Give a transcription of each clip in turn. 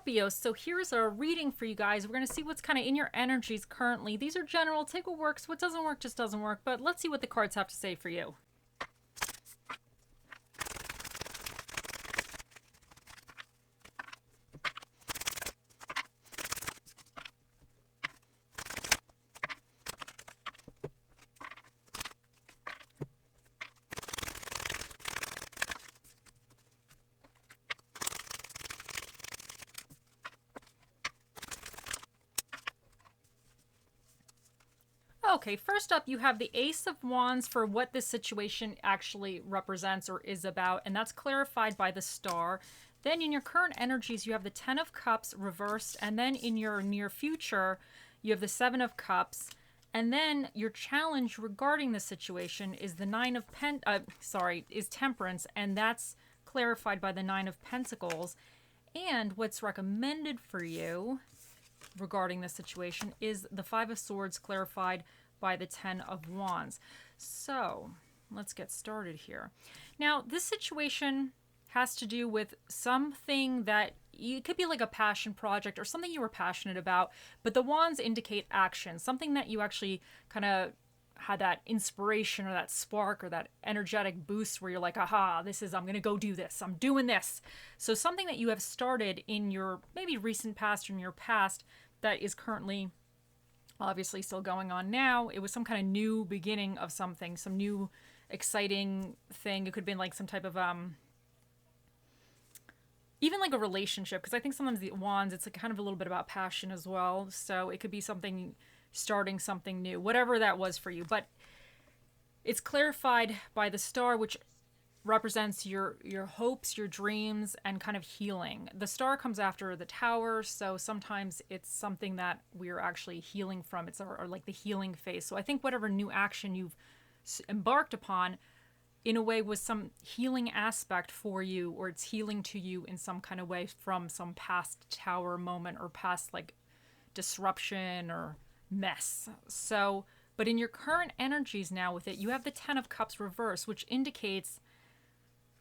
Scorpio, so here's a reading for you guys. We're going to see what's kind of in your energies currently. These are general. Take what works. What doesn't work just doesn't work. But let's see what the cards have to say for you. Okay, first up, you have the Ace of Wands for what this situation actually represents or is about, and that's clarified by the Star. Then in your current energies, you have the Ten of Cups reversed, and then in your near future, you have the Seven of Cups. And then your challenge regarding the situation is the is Temperance, and that's clarified by the Nine of Pentacles. And what's recommended for you regarding this situation is the Five of Swords clarified by the Ten of Wands. So let's get started here. Now, this situation has to do with something that it could be like a passion project or something you were passionate about, but the wands indicate action, something that you actually kind of had that inspiration or that spark or that energetic boost where you're like, aha, I'm going to go do this. I'm doing this. So something that you have started in your maybe recent past or in your past that is currently obviously still going on now. It was some kind of new beginning of something, some new exciting thing. It could have been like some type of even like a relationship, because I think sometimes the wands, it's like kind of a little bit about passion as well. So it could be something, starting something new, whatever that was for you. But it's clarified by the Star, which represents your hopes, your dreams, and kind of healing. The Star comes after the Tower, so sometimes it's something that we're actually healing from. It's our like the healing phase. So I think whatever new action you've embarked upon, in a way, was some healing aspect for you, or it's healing to you in some kind of way from some past Tower moment or past like disruption or mess. So, but in your current energies now with it, you have the Ten of Cups reversed, which indicates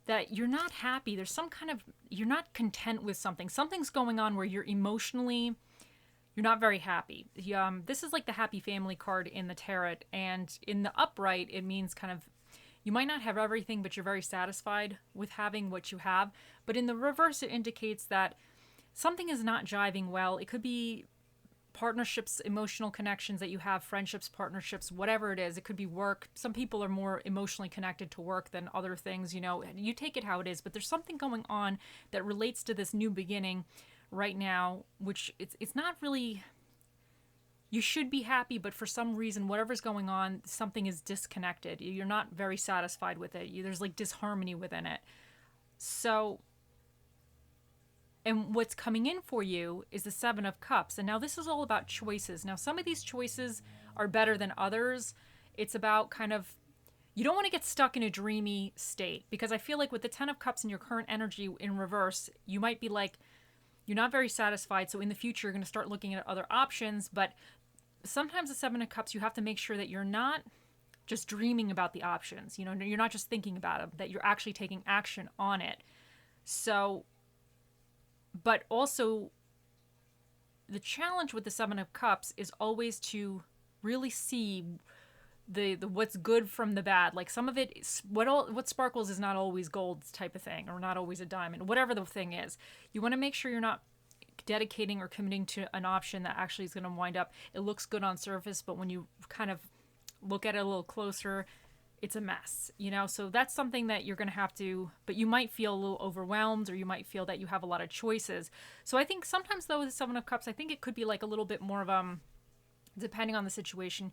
that you're not happy. There's some kind of, you're not content with something. Something's going on where you're emotionally, you're not very happy. This is like the happy family card in the tarot. And in the upright, it means kind of, you might not have everything, but you're very satisfied with having what you have. But in the reverse, it indicates that something is not jiving well. It could be partnerships, emotional connections that you have, friendships, partnerships, whatever it is. It could be work. Some people are more emotionally connected to work than other things, you take it how it is, but there's something going on that relates to this new beginning right now, which it's not really, you should be happy, but for some reason, whatever's going on, something is disconnected. You're not very satisfied with it. There's like disharmony within it. So, and what's coming in for you is the Seven of Cups. And now this is all about choices. Now, some of these choices are better than others. It's about kind of, you don't want to get stuck in a dreamy state, because I feel like with the Ten of Cups in your current energy in reverse, you might be like, you're not very satisfied. So in the future, you're going to start looking at other options. But sometimes the Seven of Cups, you have to make sure that you're not just dreaming about the options. You're not just thinking about them, that you're actually taking action on it. So, but also the challenge with the Seven of Cups is always to really see the what's good from the bad. Like some of it is, what sparkles is not always gold type of thing, or not always a diamond, whatever the thing is. You want to make sure you're not dedicating or committing to an option that actually is going to wind up, it looks good on surface, but when you kind of look at it a little closer, it's a mess, so that's something that you're going to have to, but you might feel a little overwhelmed, or you might feel that you have a lot of choices. So I think sometimes though with the Seven of Cups, I think it could be like a little bit more of depending on the situation,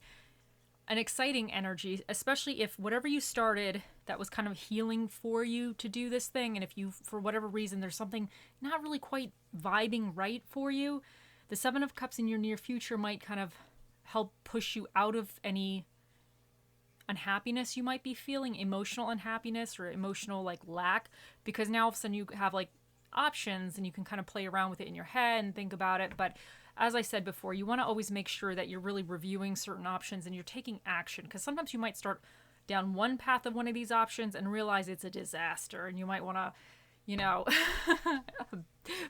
an exciting energy, especially if whatever you started that was kind of healing for you to do this thing, and if you, for whatever reason, there's something not really quite vibing right for you, the Seven of Cups in your near future might kind of help push you out of any unhappiness you might be feeling, emotional unhappiness or emotional like lack, because now all of a sudden you have like options and you can kind of play around with it in your head and think about it. But as I said before, you want to always make sure that you're really reviewing certain options and you're taking action, because sometimes you might start down one path of one of these options and realize it's a disaster, and you might want to you know,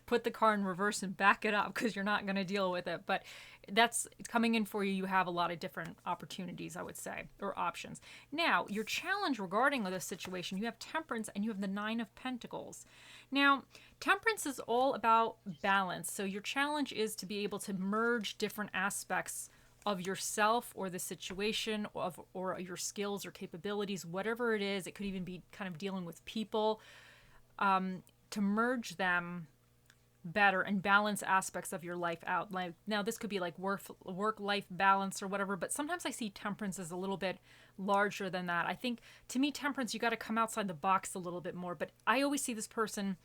put the car in reverse and back it up because you're not going to deal with it. But that's coming in for you. You have a lot of different opportunities, I would say, or options. Now, your challenge regarding this situation, you have Temperance and you have the Nine of Pentacles. Now, Temperance is all about balance. So your challenge is to be able to merge different aspects of yourself or the situation or your skills or capabilities, whatever it is. It could even be kind of dealing with people, to merge them better and balance aspects of your life out. Like, now this could be like work-life balance or whatever, but sometimes I see Temperance as a little bit larger than that. I think, to me, Temperance, you got to come outside the box a little bit more. But I always see this person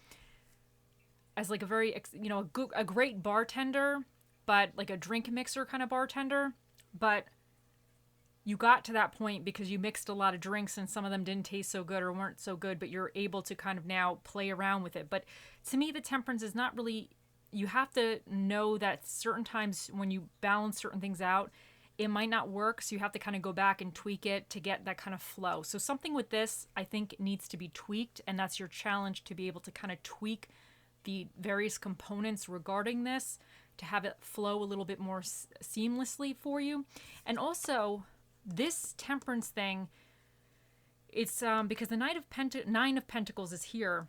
as like a very, a great bartender, but like a drink mixer kind of bartender. But you got to that point because you mixed a lot of drinks and some of them didn't taste so good or weren't so good, but you're able to kind of now play around with it. But to me, the Temperance is not really, you have to know that certain times when you balance certain things out, it might not work. So you have to kind of go back and tweak it to get that kind of flow. So something with this, I think, needs to be tweaked. And that's your challenge, to be able to kind of tweak the various components regarding this to have it flow a little bit more seamlessly for you. And also, this Temperance thing, it's because the Nine of Pentacles is here,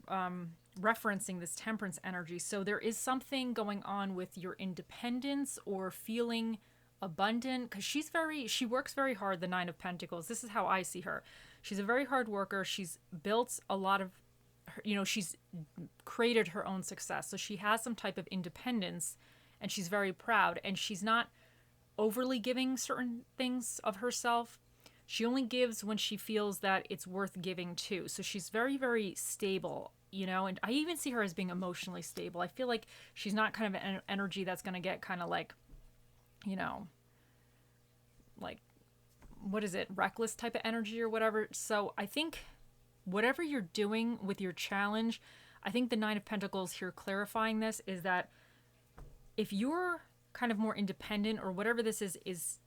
referencing this Temperance energy. So there is something going on with your independence or feeling abundant, because she works very hard, the Nine of Pentacles. This is how I see her. She's a very hard worker. She's built a lot of, she's created her own success. So she has some type of independence and she's very proud, and she's not overly giving certain things of herself. She only gives when she feels that it's worth giving to. So she's very, very stable, and I even see her as being emotionally stable. I feel like she's not kind of an energy that's going to get kind of like, like, what is it, reckless type of energy or whatever. So I think whatever you're doing with your challenge, I think the Nine of Pentacles here clarifying this is that if you're kind of more independent, or whatever this is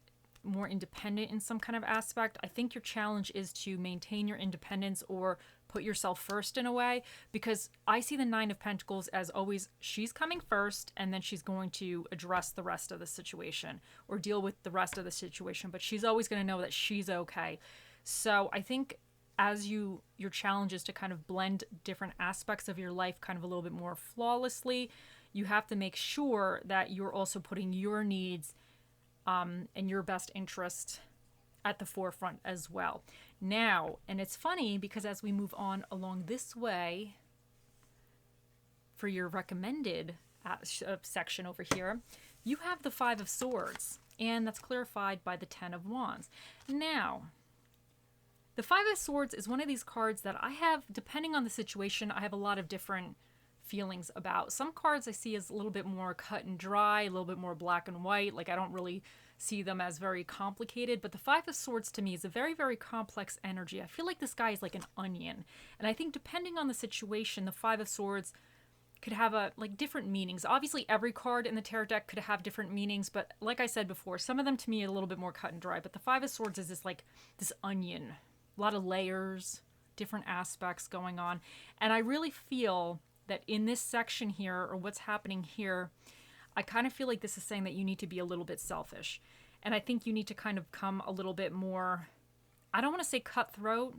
more independent in some kind of aspect, I think your challenge is to maintain your independence or put yourself first in a way, because I see the Nine of Pentacles as always, she's coming first and then she's going to address the rest of the situation or deal with the rest of the situation, but she's always going to know that she's okay. So I think as your challenge is to kind of blend different aspects of your life kind of a little bit more flawlessly, you have to make sure that you're also putting your needs and your best interest at the forefront as well. Now, and it's funny because as we move on along this way for your recommended section over here, you have the Five of Swords, and that's clarified by the Ten of Wands. Now, the Five of Swords is one of these cards that I have, depending on the situation, I have a lot of different feelings about. Some cards I see as a little bit more cut and dry, a little bit more black and white. Like, I don't really see them as very complicated, but the Five of Swords to me is a very, very complex energy. I feel like this guy is like an onion. And I think depending on the situation, the Five of Swords could have different meanings. Obviously, every card in the tarot deck could have different meanings, but like I said before, some of them to me are a little bit more cut and dry. But the Five of Swords is this onion, a lot of layers, different aspects going on. And I really feel that in this section here, or what's happening here, I kind of feel like this is saying that you need to be a little bit selfish. And I think you need to kind of come a little bit more, I don't want to say cutthroat,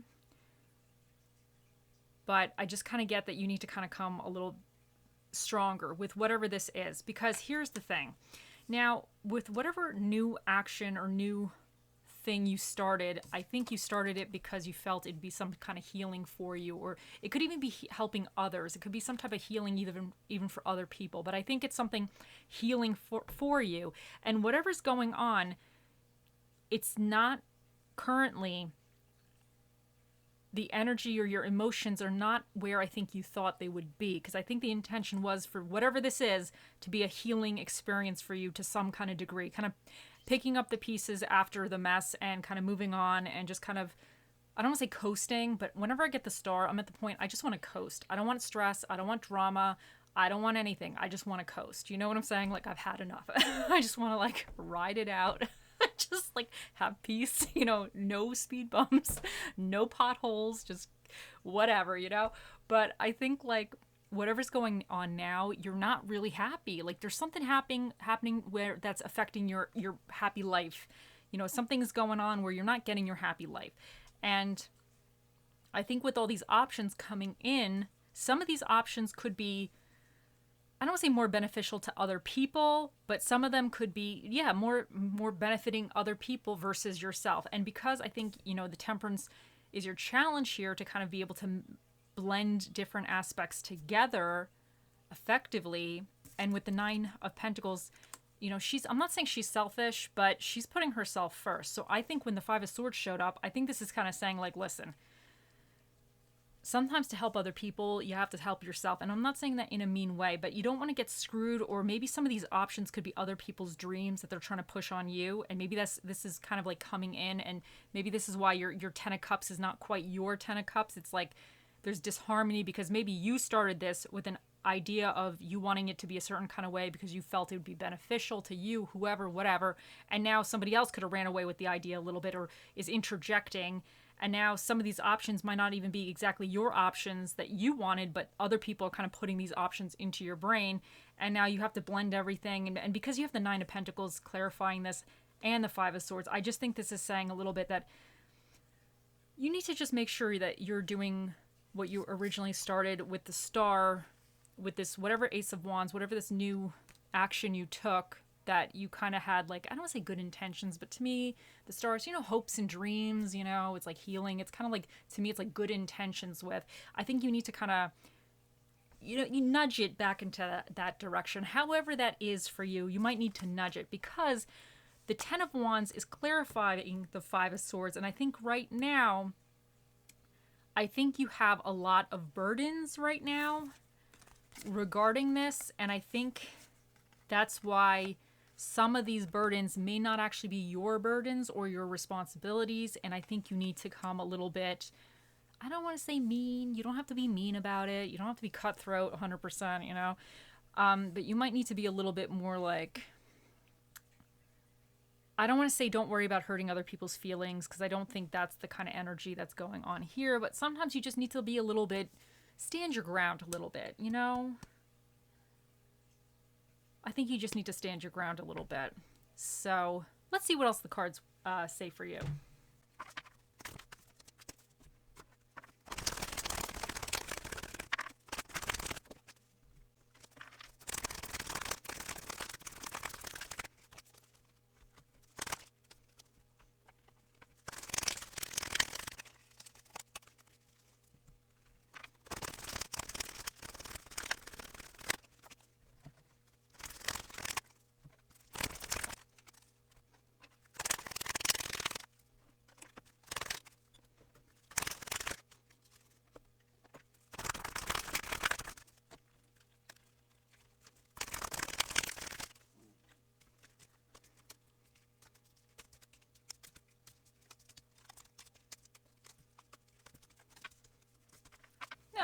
but I just kind of get that you need to kind of come a little stronger with whatever this is. Because here's the thing. Now, with whatever new action or new thing you started, I think you started it because you felt it'd be some kind of healing for you, or it could even be helping others. It could be some type of healing even for other people, but I think it's something healing for you. And whatever's going on, it's not currently, the energy or your emotions are not where I think you thought they would be, because I think the intention was for whatever this is to be a healing experience for you to some kind of degree, kind of picking up the pieces after the mess and kind of moving on and just kind of, I don't want to say coasting, but whenever I get the star, I'm at the point, I just want to coast. I don't want stress. I don't want drama. I don't want anything. I just want to coast. You know what I'm saying? Like, I've had enough. I just want to ride it out Just like have peace, you know, no speed bumps, no potholes, just whatever, you know? But I think like whatever's going on now, you're not really happy. Like there's something happening where that's affecting your happy life. You know, something's going on where you're not getting your happy life. And I think with all these options coming in, some of these options could be, I don't want to say more beneficial to other people, but some of them could be, yeah, more benefiting other people versus yourself. And because I think, you know, the temperance is your challenge here to kind of be able to blend different aspects together effectively. And with the Nine of Pentacles, you know, I'm not saying she's selfish, but she's putting herself first. So I think when the Five of Swords showed up, I think this is kind of saying like, listen, sometimes to help other people, you have to help yourself. And I'm not saying that in a mean way, but you don't want to get screwed, or maybe some of these options could be other people's dreams that they're trying to push on you. And maybe this is kind of like coming in, and maybe this is why your Ten of Cups is not quite your Ten of Cups. It's like there's disharmony because maybe you started this with an idea of you wanting it to be a certain kind of way because you felt it would be beneficial to you, whoever, whatever. And now somebody else could have ran away with the idea a little bit or is interjecting. And now some of these options might not even be exactly your options that you wanted, but other people are kind of putting these options into your brain. And now you have to blend everything. And because you have the Nine of Pentacles clarifying this and the Five of Swords, I just think this is saying a little bit that you need to just make sure that you're doing what you originally started with the Star, with this whatever Ace of Wands, whatever this new action you took, that you kind of had, like, I don't want to say good intentions, but to me, the Stars, you know, hopes and dreams, you know, it's like healing. It's kind of like, to me, it's like good intentions with. I think you need to kind of, you know, you nudge it back into that direction. However that is for you, you might need to nudge it because the Ten of Wands is clarifying the Five of Swords. And I think right now, I think you have a lot of burdens right now regarding this. And I think that's why some of these burdens may not actually be your burdens or your responsibilities. And I think you need to come a little bit, I don't want to say mean. You don't have to be mean about it. You don't have to be cutthroat 100%, you know. But you might need to be a little bit more like, I don't want to say don't worry about hurting other people's feelings, because I don't think that's the kind of energy that's going on here. But sometimes you just need to be a little bit, stand your ground a little bit, you know. I think you just need to stand your ground a little bit. So let's see what else the cards say for you.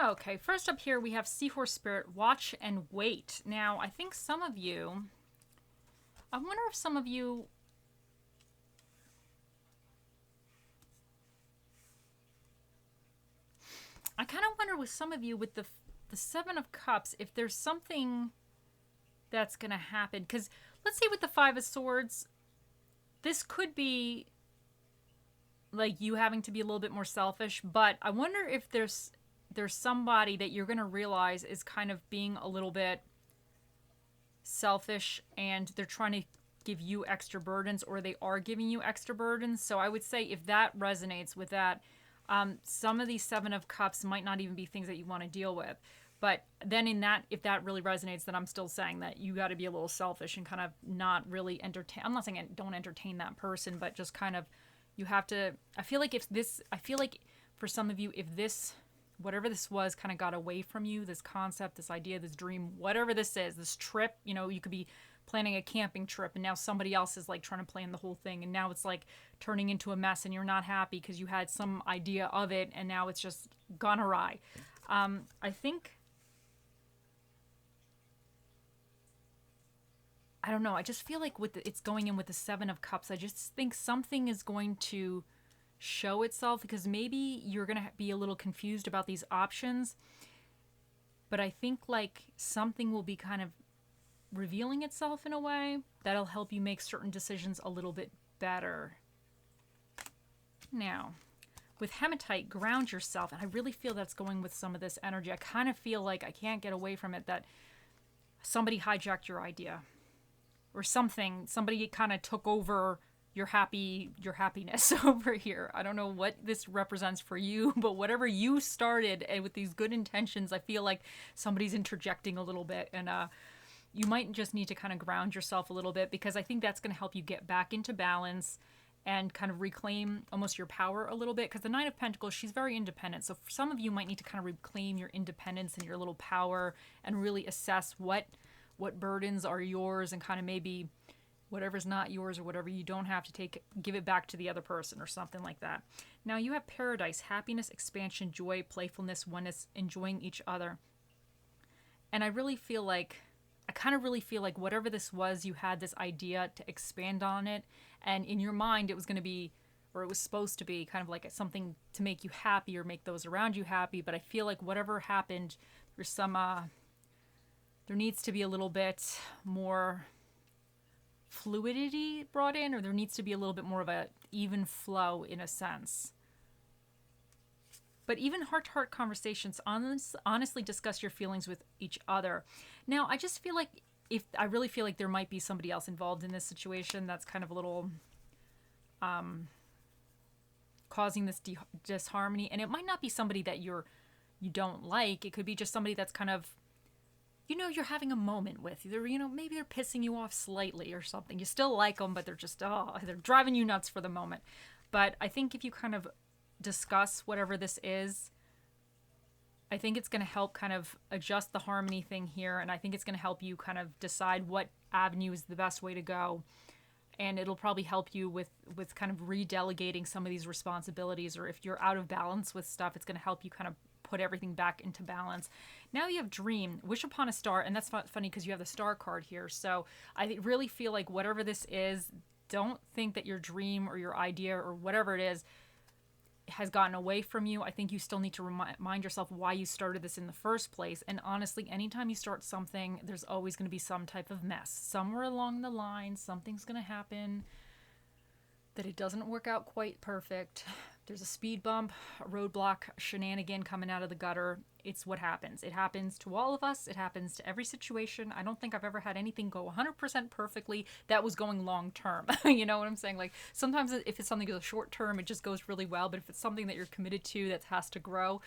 Okay, first up here we have Seahorse Spirit, watch and wait. Now, I think some of you, I wonder if some of you, I kind of wonder with some of you with the Seven of Cups, if there's something that's going to happen. Because let's see with the Five of Swords, this could be like you having to be a little bit more selfish, but I wonder if there's somebody that you're going to realize is kind of being a little bit selfish and they're trying to give you extra burdens, or they are giving you extra burdens. So I would say if that resonates with that, some of these Seven of Cups might not even be things that you want to deal with. But then in that, if that really resonates, then I'm still saying that you got to be a little selfish and kind of not really entertain. I'm not saying don't entertain that person, but just kind of, you have to, I feel like for some of you, if this, whatever this was, kind of got away from you, this concept, this idea, this dream, whatever this is, this trip, you know, you could be planning a camping trip and now somebody else is like trying to plan the whole thing. And now it's like turning into a mess and you're not happy because you had some idea of it and now it's just gone awry. I think I don't know. I just feel like it's going in with the Seven of Cups. I just think something is going to show itself because maybe you're going to be a little confused about these options. But I think like something will be kind of revealing itself in a way that'll help you make certain decisions a little bit better. Now, with hematite, ground yourself. And I really feel that's going with some of this energy. I kind of feel like I can't get away from it, that somebody hijacked your idea or something. Somebody kind of took over your happiness over here. I don't know what this represents for you, but whatever you started and with these good intentions, I feel like somebody's interjecting a little bit, and you might just need to kind of ground yourself a little bit, because I think that's going to help you get back into balance and kind of reclaim almost your power a little bit, because the Nine of Pentacles, she's very independent. So for some of you might need to kind of reclaim your independence and your little power and really assess what burdens are yours, and kind of maybe whatever's not yours or whatever you don't have to take, give it back to the other person or something like that. Now you have Paradise, happiness, expansion, joy, playfulness, oneness, enjoying each other. And I really feel like, I kind of really feel like whatever this was, you had this idea to expand on it. And in your mind, it was going to be, or it was supposed to be kind of like something to make you happy or make those around you happy. But I feel like whatever happened, there's some, there needs to be a little bit more fluidity brought in, or there needs to be a little bit more of a even flow in a sense. But even heart-to-heart conversations, honestly discuss your feelings with each other. Now, I just feel like I really feel like there might be somebody else involved in this situation that's kind of a little causing this disharmony. And it might not be somebody that you don't like. It could be just somebody that's kind of, you're having a moment with. Maybe they're pissing you off slightly or something. You still like them, but they're just, they're driving you nuts for the moment. But I think if you kind of discuss whatever this is, I think it's going to help kind of adjust the harmony thing here. And I think it's going to help you kind of decide what avenue is the best way to go. And it'll probably help you with kind of redelegating some of these responsibilities, or if you're out of balance with stuff, it's going to help you kind of put everything back into balance. Now you have Dream, wish upon a star, and that's funny because you have the star card here. So I really feel like whatever this is, don't think that your dream or your idea or whatever it is has gotten away from you. I think you still need to remind yourself why you started this in the first place. And honestly, anytime you start something, there's always going to be some type of mess. Somewhere along the line, something's going to happen that it doesn't work out quite perfect. There's a speed bump, a roadblock, a shenanigan coming out of the gutter. It's what happens. It happens to all of us. It happens to every situation. I don't think I've ever had anything go 100% perfectly that was going long term. You know what I'm saying? Like sometimes if it's something that's short term, it just goes really well. But if it's something that you're committed to that has to grow,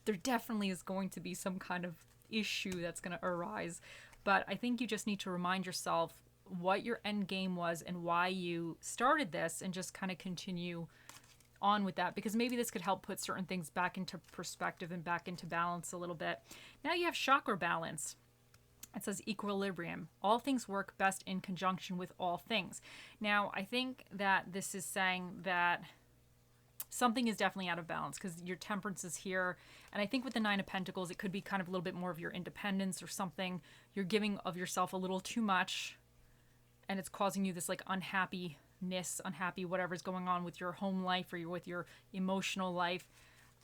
there definitely is going to be some kind of issue that's going to arise. But I think you just need to remind yourself what your end game was and why you started this, and just kind of continue on with that, because maybe this could help put certain things back into perspective and back into balance a little bit. Now you have chakra balance. It says equilibrium. All things work best in conjunction with all things. Now, I think that this is saying that something is definitely out of balance because your temperance is here. And I think with the Nine of Pentacles, it could be kind of a little bit more of your independence or something. You're giving of yourself a little too much, and it's causing you this like unhappy whatever's going on with your home life or with your emotional life.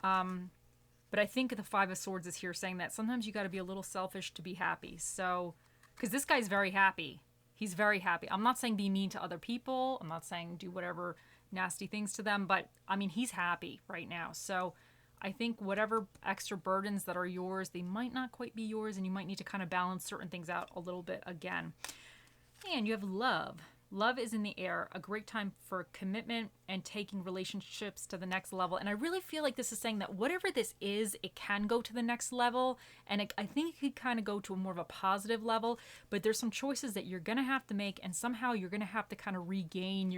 But I think the Five of Swords is here saying that sometimes you got to be a little selfish to be happy. So, because this guy's very happy. He's very happy. I'm not saying be mean to other people. I'm not saying do whatever nasty things to them. But, I mean, he's happy right now. So, I think whatever extra burdens that are yours, they might not quite be yours. And you might need to kind of balance certain things out a little bit again. And you have love. Love is in the air, a great time for commitment and taking relationships to the next level. And I really feel like this is saying that whatever this is, it can go to the next level. And I think it could kind of go to a more of a positive level. But there's some choices that you're going to have to make. And somehow you're going to have to kind of regain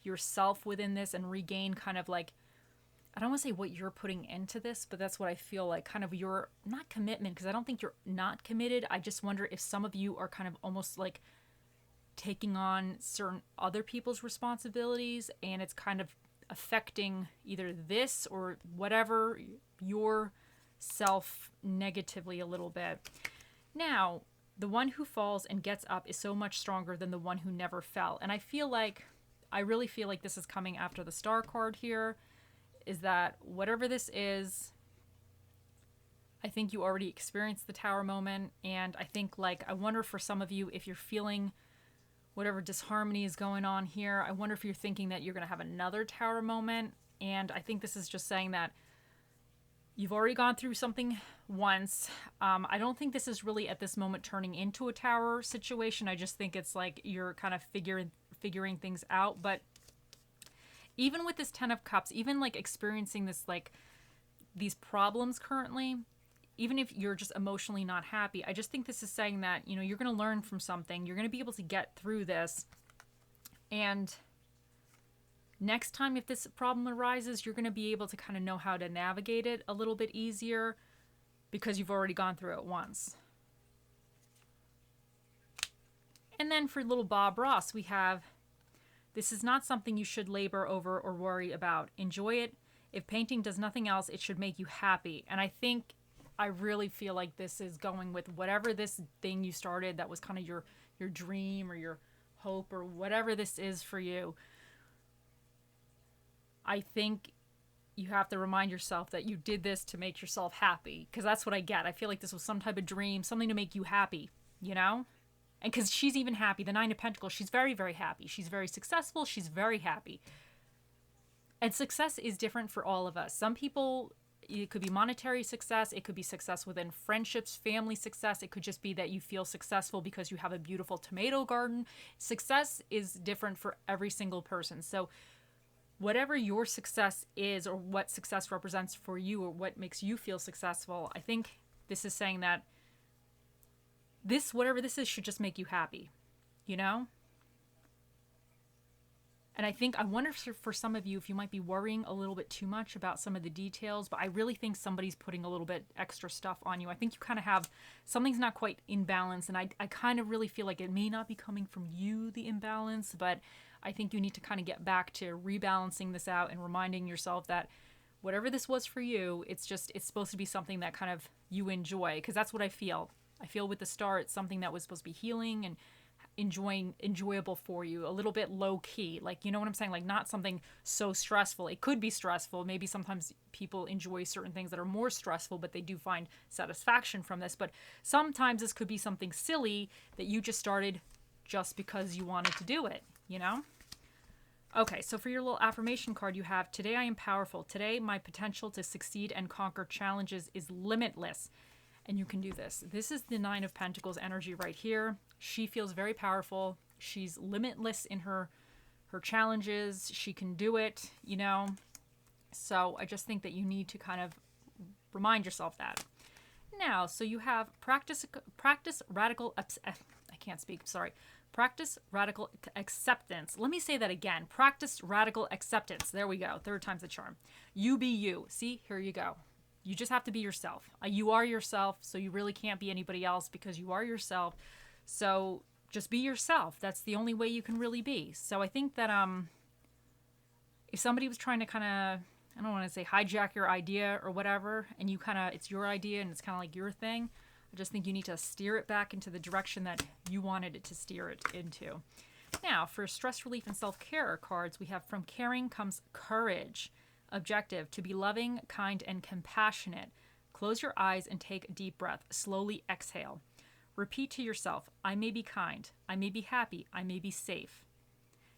yourself within this, and regain kind of like, I don't want to say what you're putting into this, but that's what I feel like, kind of your, not commitment, because I don't think you're not committed. I just wonder if some of you are kind of almost like taking on certain other people's responsibilities, and it's kind of affecting either this or whatever your self negatively a little bit. Now, the one who falls and gets up is so much stronger than the one who never fell. And I really feel like this is coming after the Star card here, is that whatever this is, I think you already experienced the Tower moment. And I think, like, I wonder for some of you, if you're feeling whatever disharmony is going on here, I wonder if you're thinking that you're going to have another Tower moment. And I think this is just saying that you've already gone through something once. I don't think this is really at this moment turning into a Tower situation. I just think it's like you're kind of figuring things out. But even with this Ten of Cups, even like experiencing this, like, these problems currently, even if you're just emotionally not happy, I just think this is saying that, you know, you're going to learn from something. You're going to be able to get through this. And next time, if this problem arises, you're going to be able to kind of know how to navigate it a little bit easier because you've already gone through it once. And then for little Bob Ross, we have, this is not something you should labor over or worry about. Enjoy it. If painting does nothing else, it should make you happy. And I really feel like this is going with whatever this thing you started that was kind of your dream or your hope or whatever this is for you. I think you have to remind yourself that you did this to make yourself happy, because that's what I get. I feel like this was some type of dream, something to make you happy, you know? And because she's even happy, the Nine of Pentacles, she's very, very happy. She's very successful. She's very happy. And success is different for all of us. Some people, it could be monetary success. It could be success within friendships, family success. It could just be that you feel successful because you have a beautiful tomato garden. Success is different for every single person. So whatever your success is, or what success represents for you, or what makes you feel successful, I think this is saying that this, whatever this is, should just make you happy, you know? And I wonder for some of you, if you might be worrying a little bit too much about some of the details, but I really think somebody's putting a little bit extra stuff on you. I think you kind of have, something's not quite in balance, and I kind of really feel like it may not be coming from you, the imbalance, but I think you need to kind of get back to rebalancing this out and reminding yourself that whatever this was for you, it's supposed to be something that kind of you enjoy, because that's what I feel. I feel with the Star, it's something that was supposed to be healing and enjoyable for you, a little bit low key, like, you know what I'm saying, like not something so stressful. It could be stressful, maybe sometimes people enjoy certain things that are more stressful, but they do find satisfaction from this. But sometimes this could be something silly that you just started just because you wanted to do it, you know? Okay, so for your little affirmation card, you have, today I am powerful. Today my potential to succeed and conquer challenges is limitless. And you can do this. This is the Nine of Pentacles energy right here. She feels very powerful. She's limitless in her challenges. She can do it, you know. So I just think that you need to kind of remind yourself that. Now, so you have practice radical, I can't speak, sorry. Practice radical acceptance. Let me say that again. Practice radical acceptance. There we go. Third time's the charm. You be you. See, here you go. You just have to be yourself. You are yourself, so you really can't be anybody else because you are yourself. So just be yourself. That's the only way you can really be. So I think that if somebody was trying to kind of, I don't want to say hijack your idea or whatever, and you kind of, it's your idea and it's kind of like your thing, I just think you need to steer it back into the direction that you wanted it to steer it into. Now, for stress relief and self-care cards, we have, from caring comes courage. Objective, to be loving, kind, and compassionate. Close your eyes and take a deep breath. Slowly exhale. Repeat to yourself, I may be kind, I may be happy, I may be safe.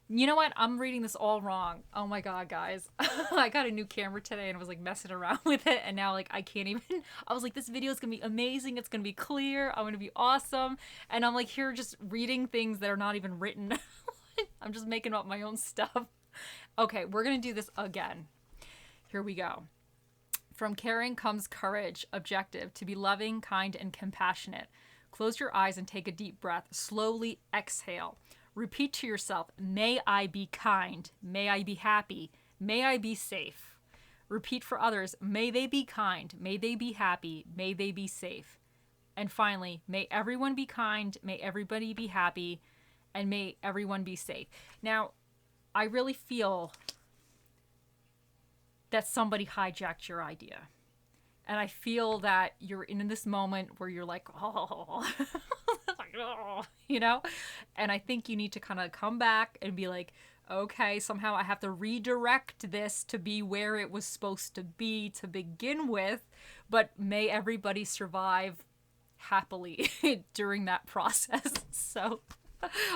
You know what? I'm reading this all wrong. Oh my God, guys. I got a new camera today and I was like messing around with it, and now like I can't even, I was like, this video is going to be amazing. It's going to be clear. I'm going to be awesome. And I'm like here just reading things that are not even written. I'm just making up my own stuff. Okay, we're going to do this again. Here we go. From caring comes courage. Objective, to be loving, kind, and compassionate. Close your eyes and take a deep breath. Slowly exhale. Repeat to yourself, may I be kind. May I be happy. May I be safe. Repeat for others, may they be kind. May they be happy. May they be safe. And finally, may everyone be kind. May everybody be happy. And may everyone be safe. Now, I really feel that somebody hijacked your idea. And I feel that you're in this moment where you're like, oh, oh, you know? And I think you need to kind of come back and be like, okay, somehow I have to redirect this to be where it was supposed to be to begin with, but may everybody survive happily during that process. So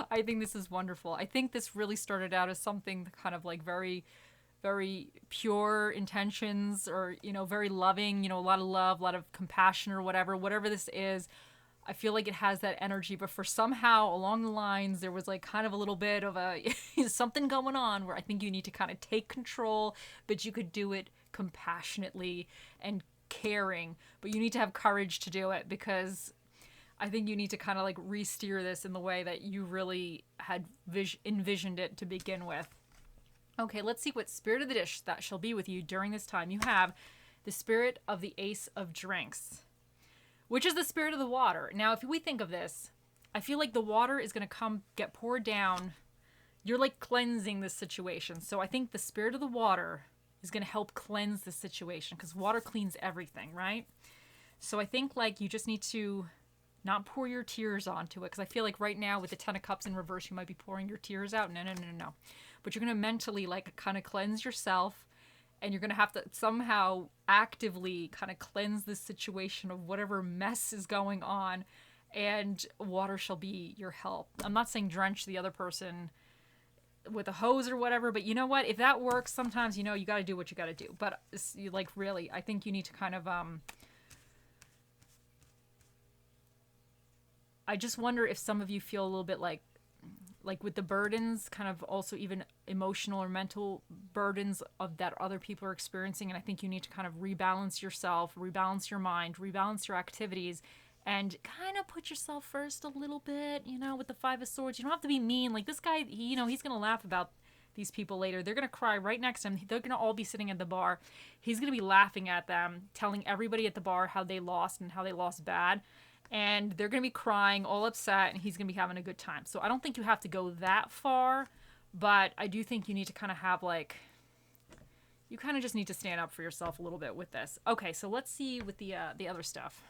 I think this is wonderful. I think this really started out as something kind of like very, very pure intentions, or, you know, very loving, you know, a lot of love, a lot of compassion, or whatever this is. I feel like it has that energy, but for somehow along the lines, there was like kind of a little bit of a something going on where I think you need to kind of take control, but you could do it compassionately and caring, but you need to have courage to do it, because I think you need to kind of like re-steer this in the way that you really had envisioned it to begin with. Okay, let's see what spirit of the dish that shall be with you during this time. You have the spirit of the Ace of Drinks, which is the spirit of the water. Now, if we think of this, I feel like the water is going to come get poured down. You're like cleansing this situation. So I think the spirit of the water is going to help cleanse the situation, because water cleans everything, right? So I think like you just need to not pour your tears onto it, because I feel like right now with the 10 of Cups in reverse, you might be pouring your tears out. No. But you're going to mentally like kind of cleanse yourself, and you're going to have to somehow actively kind of cleanse this situation of whatever mess is going on, and water shall be your help. I'm not saying drench the other person with a hose or whatever, but you know what? If that works, sometimes, you know, you got to do what you got to do. But like really, I think you need to kind of I just wonder if some of you feel a little bit like with the burdens, kind of also even emotional or mental burdens of that other people are experiencing. And I think you need to kind of rebalance yourself, rebalance your mind, rebalance your activities, and kind of put yourself first a little bit, you know, with the Five of Swords. You don't have to be mean. Like this guy, you know, he's going to laugh about these people later. They're going to cry right next to him. They're going to all be sitting at the bar. He's going to be laughing at them, telling everybody at the bar how they lost and how they lost bad. And they're going to be crying, all upset, and he's going to be having a good time. So I don't think you have to go that far, but I do think you need to kind of have like, you kind of just need to stand up for yourself a little bit with this. Okay, so let's see with the other stuff.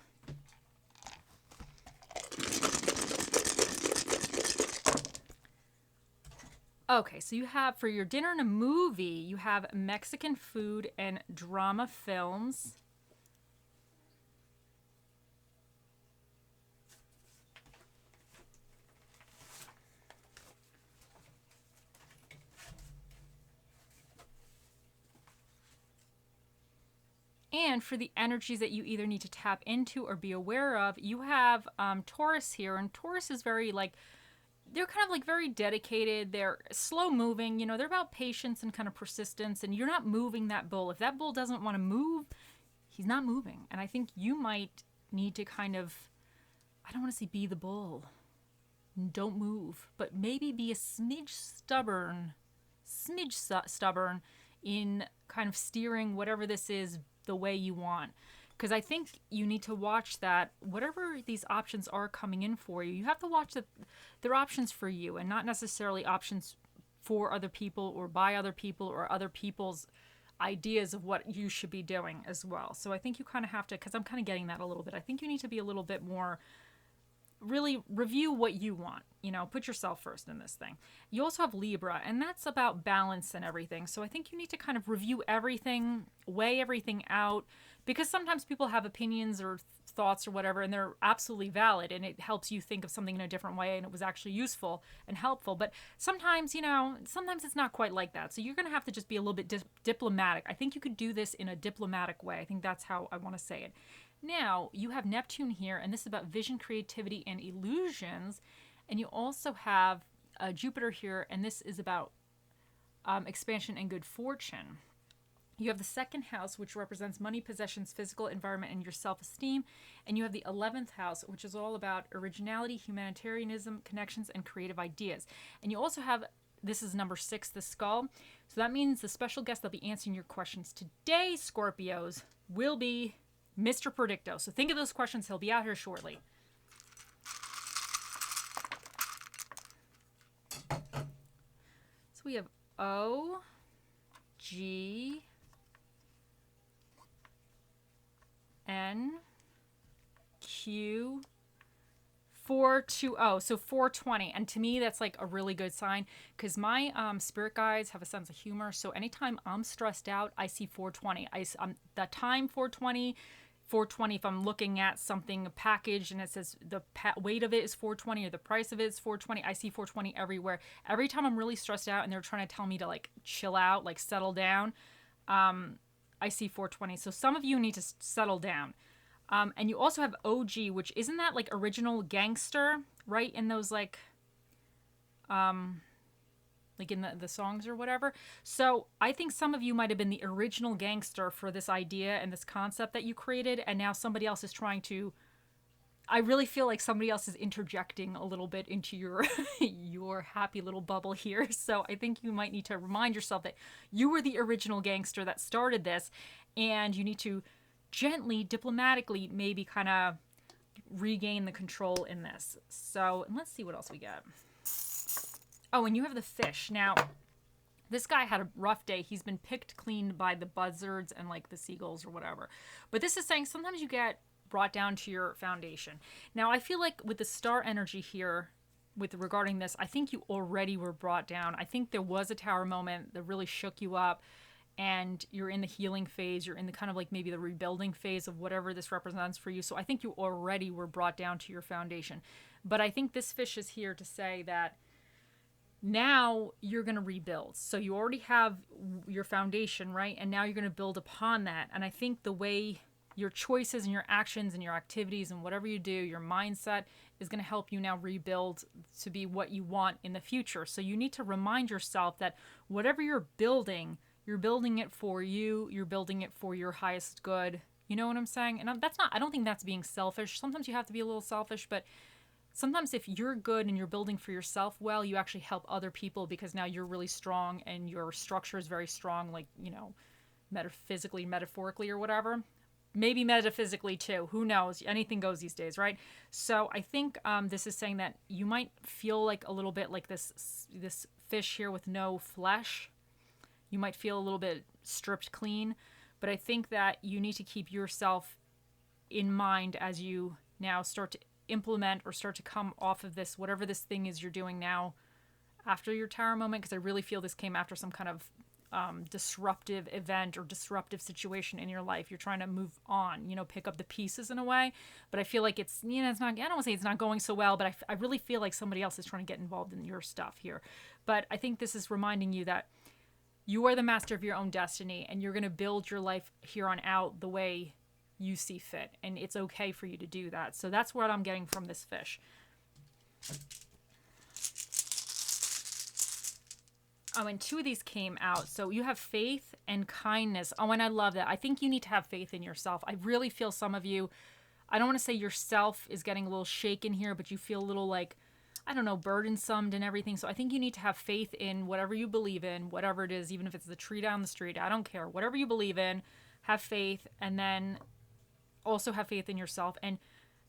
Okay, so you have for your dinner and a movie, you have Mexican food and drama films. And for the energies that you either need to tap into or be aware of, you have Taurus here. And Taurus is very like, they're kind of like very dedicated. They're slow moving. You know, they're about patience and kind of persistence. And you're not moving that bull. If that bull doesn't want to move, he's not moving. And I think you might need to kind of, I don't want to say be the bull. Don't move. But maybe be a smidge stubborn in kind of steering whatever this is the way you want. Because I think you need to watch that whatever these options are coming in for you, you have to watch that they're options for you and not necessarily options for other people or by other people or other people's ideas of what you should be doing as well. So I think you kind of have to, because I'm kind of getting that a little bit, I think you need to be a little bit more, really review what you want, you know, put yourself first in this thing. You also have Libra, and that's about balance and everything. So I think you need to kind of review everything, weigh everything out, because sometimes people have opinions or thoughts or whatever, and they're absolutely valid, and it helps you think of something in a different way, and it was actually useful and helpful. But sometimes, you know, sometimes it's not quite like that. So you're going to have to just be a little bit diplomatic. I think you could do this in a diplomatic way. I think that's how I want to say it. Now, you have Neptune here, and this is about vision, creativity, and illusions. And you also have Jupiter here, and this is about expansion and good fortune. You have the second house, which represents money, possessions, physical environment, and your self-esteem. And you have the 11th house, which is all about originality, humanitarianism, connections, and creative ideas. And you also have, this is number 6, the skull. So that means the special guest that'll be answering your questions today, Scorpios, will be Mr. Predicto. So think of those questions. He'll be out here shortly. So we have O, G, N, Q, 420, so 420. And to me, that's like a really good sign because my spirit guides have a sense of humor. So anytime I'm stressed out, I see 420. That time 420, 420. If I'm looking at something packaged and it says the weight of it is 420 or the price of it is 420, I see 420 everywhere. Every time I'm really stressed out and they're trying to tell me to like chill out, like settle down, I see 420. So some of you need to settle down. And you also have OG, which isn't that like original gangster, right? In those like in the songs or whatever. So I think some of you might have been the original gangster for this idea and this concept that you created. And now somebody else is trying to, I really feel like somebody else is interjecting a little bit into your, your happy little bubble here. So I think you might need to remind yourself that you were the original gangster that started this, and you need to gently, diplomatically, maybe kind of regain the control in this. So let's see what else we got. Oh, and you have the fish. Now, this guy had a rough day. He's been picked clean by the buzzards and like the seagulls or whatever. But this is saying sometimes you get brought down to your foundation. Now, I feel like with the star energy here, with regarding this, I think you already were brought down. I think there was a tower moment that really shook you up. And you're in the healing phase, you're in the kind of like maybe the rebuilding phase of whatever this represents for you. So I think you already were brought down to your foundation. But I think this fish is here to say that now you're going to rebuild. So you already have your foundation, right? And now you're going to build upon that. And I think the way your choices and your actions and your activities and whatever you do, your mindset is going to help you now rebuild to be what you want in the future. So you need to remind yourself that whatever you're building it for you. You're building it for your highest good. You know what I'm saying? And I don't think that's being selfish. Sometimes you have to be a little selfish, but sometimes if you're good and you're building for yourself well, you actually help other people because now you're really strong and your structure is very strong, like, you know, metaphysically, metaphorically or whatever. Maybe metaphysically too. Who knows? Anything goes these days, right? So I think this is saying that you might feel like a little bit like this fish here with no flesh. You might feel a little bit stripped clean, but I think that you need to keep yourself in mind as you now start to implement or start to come off of this, whatever this thing is you're doing now after your tower moment, because I really feel this came after some kind of disruptive event or disruptive situation in your life. You're trying to move on, you know, pick up the pieces in a way, but I feel like it's, you know, it's not, I don't want to say it's not going so well, but I really feel like somebody else is trying to get involved in your stuff here. But I think this is reminding you that you are the master of your own destiny, and you're going to build your life here on out the way you see fit. And it's okay for you to do that. So that's what I'm getting from this fish. Oh, and two of these came out. So you have faith and kindness. Oh, and I love that. I think you need to have faith in yourself. I really feel some of you, I don't want to say yourself is getting a little shaken here, but you feel a little like, I don't know, burdensomed and everything. So I think you need to have faith in whatever you believe in, whatever it is, even if it's the tree down the street. I don't care. Whatever you believe in, have faith, and then also have faith in yourself and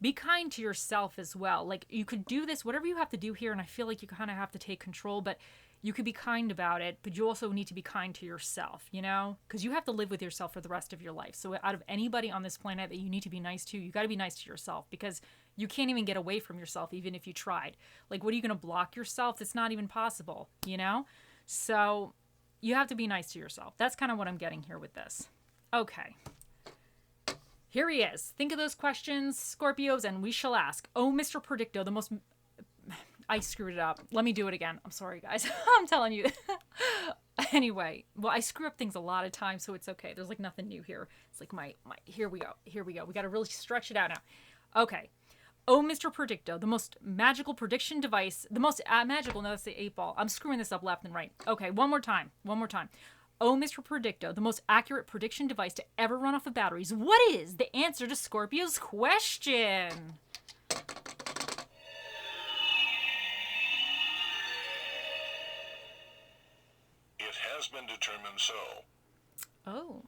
be kind to yourself as well. Like, you could do this, whatever you have to do here, and I feel like you kind of have to take control, but you could be kind about it, but you also need to be kind to yourself, you know? Because you have to live with yourself for the rest of your life. So out of anybody on this planet that you need to be nice to, you got to be nice to yourself, because you can't even get away from yourself even if you tried. Like, what are you going to block yourself? It's not even possible, you know? So you have to be nice to yourself. That's kind of what I'm getting here with this. Okay. Here he is. Think of those questions, Scorpios, and we shall ask. Oh, Mr. Predicto, the most... I screwed it up. Let me do it again. I'm sorry, guys. I'm telling you. Anyway, well, I screw up things a lot of times, so it's okay. There's like nothing new here. It's like my here we go. Here we go. We got to really stretch it out now. Okay. Oh, Mr. Predicto, the most magical prediction device, the most magical, no, that's the 8-ball. I'm screwing this up left and right. Okay, one more time. Oh, Mr. Predicto, the most accurate prediction device to ever run off of batteries. What is the answer to Scorpio's question? It has been determined so. Oh,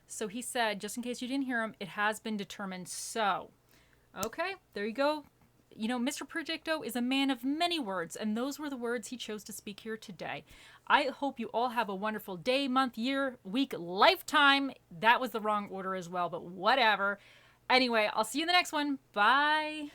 so he said, just in case you didn't hear him, it has been determined so. Okay, there you go. You know, Mr. Predicto is a man of many words, and those were the words he chose to speak here today. I hope you all have a wonderful day, month, year, week, lifetime. That was the wrong order as well, but whatever. Anyway, I'll see you in the next one. Bye.